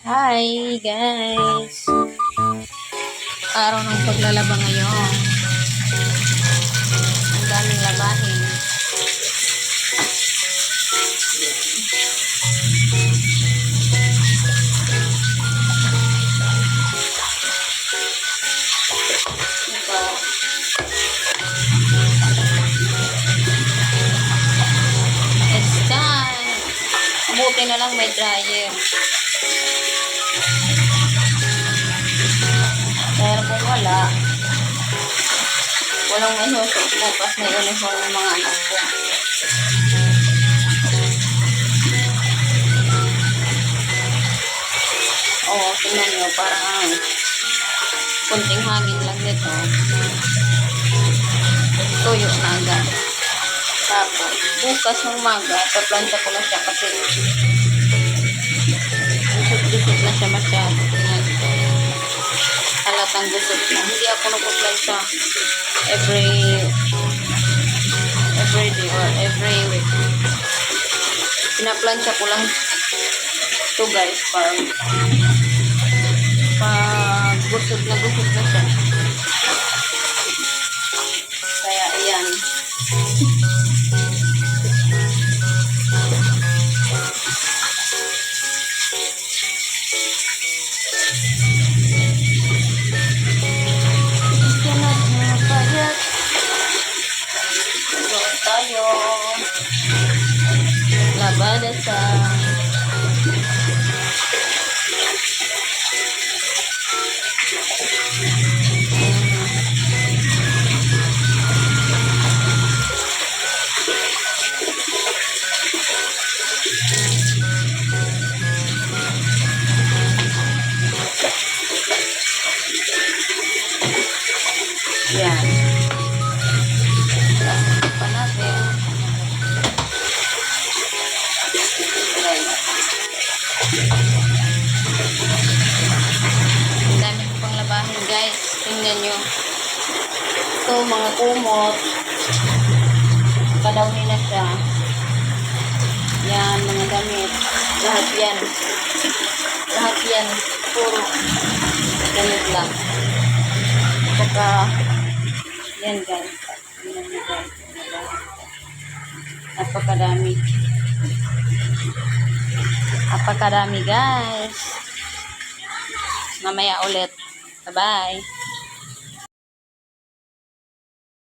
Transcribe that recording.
Hi guys! Araw ng paglalaba ngayon. Ang daming labahin. Ito. It's done! Mabuti na lang may dryer. Pero kung walang may husok bukas na uniform ng mga anak ko. Oo, tingnan nyo, parang kunting hangin lang nito. Tuyo na agad. Tapos, bukas ng umaga, paplanta ko na siya kasi gusot-gusot na siya masyado. Halatang gusot na. Hindi ako nagpaplanta every day or every week. Pinaplantsa ko lang ito guys pag gusot na siya. Kaya ayan. Tayo labada sa yan. Ang dami ko pang labahin guys, tingnan nyo ito, mga kumot kadawin na siya yan, mga damit lahat yan puro damit lang saka yan guys, napakadami guys. Mamaya ulit. Bye-bye.